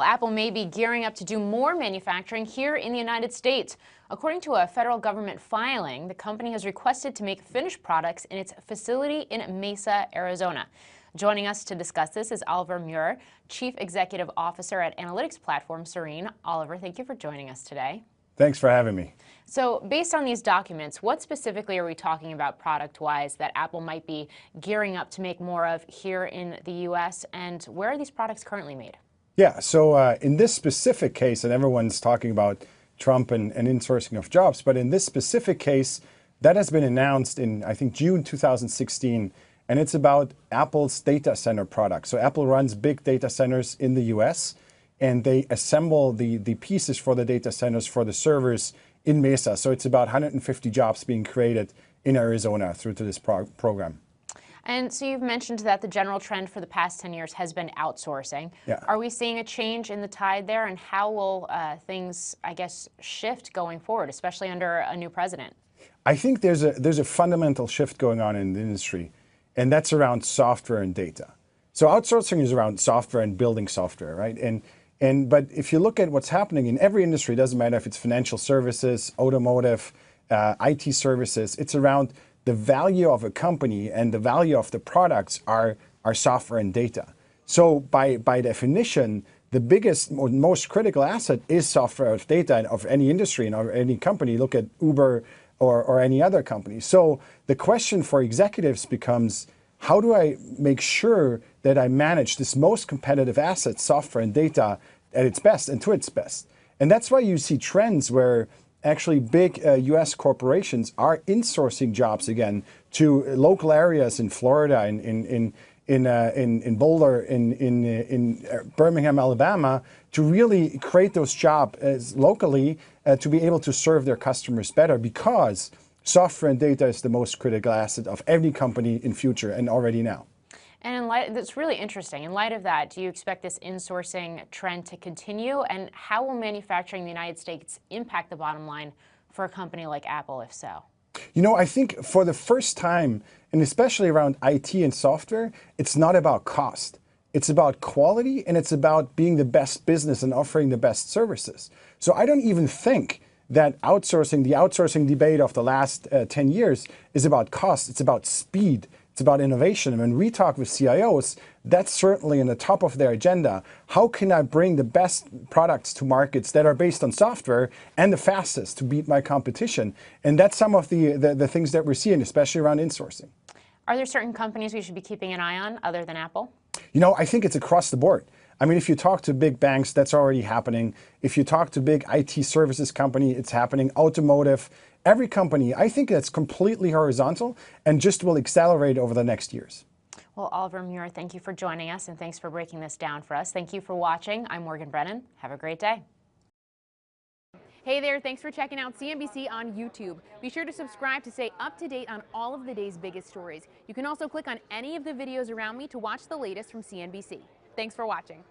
Well, Apple may be gearing up to do more manufacturing here in the United States. According to a federal government filing, the company has requested to make finished products in its facility in Mesa, Arizona. Joining us to discuss this is Oliver Muir, Chief Executive Officer at analytics platform Serene. Oliver, thank you for joining us today. Thanks for having me. So based on these documents, what specifically are we talking about product-wise that Apple might be gearing up to make more of here in the U.S., and where are these products currently made? Yeah, so in this specific case, and everyone's talking about Trump and insourcing of jobs, but in this specific case, that has been announced in, I think, June 2016, and it's about Apple's data center products. So Apple runs big data centers in the US, and they assemble the pieces for the data centers for the servers in Mesa. So it's about 150 jobs being created in Arizona through to this program. And so you've mentioned that the general trend for the past 10 years has been outsourcing. Yeah. Are we seeing a change in the tide there, and how will things, I guess, shift going forward, especially under a new president? I think there's a fundamental shift going on in the industry, and that's around software and data. So outsourcing is around software and building software, right? But if you look at what's happening in every industry, it doesn't matter if it's financial services, automotive, IT services, it's around the value of a company and the value of the products are software and data. So by definition, the biggest or most critical asset is software of data of any industry and of any company. Look at Uber or any other company. So the question for executives becomes, how do I make sure that I manage this most competitive asset, software and data, at its best and to its best? And that's why you see trends where actually big US corporations are insourcing jobs again to local areas in Florida, in Boulder, in Birmingham, Alabama, to really create those jobs locally to be able to serve their customers better, because software and data is the most critical asset of every company in future and already now. And in light, that's really interesting. In light of that, do you expect this insourcing trend to continue? And how will manufacturing in the United States impact the bottom line for a company like Apple, if so? You know, I think for the first time, and especially around IT and software, it's not about cost. It's about quality, and it's about being the best business and offering the best services. So I don't even think that the outsourcing debate of the last 10 years is about cost. It's about speed. It's about innovation. And when we talk with CIOs, that's certainly in the top of their agenda. How can I bring the best products to markets that are based on software and the fastest to beat my competition? And that's some of the things that we're seeing, especially around insourcing. Are there certain companies we should be keeping an eye on other than Apple? You know, I think it's across the board. I mean, if you talk to big banks, that's already happening. If you talk to big IT services company, it's happening. Automotive, every company, I think that's completely horizontal and just will accelerate over the next years. Well, Oliver Muir, thank you for joining us, and thanks for breaking this down for us. Thank you for watching. I'm Morgan Brennan. Have a great day. Hey there, thanks for checking out CNBC on YouTube. Be sure to subscribe to stay up to date on all of the day's biggest stories. You can also click on any of the videos around me to watch the latest from CNBC. Thanks for watching.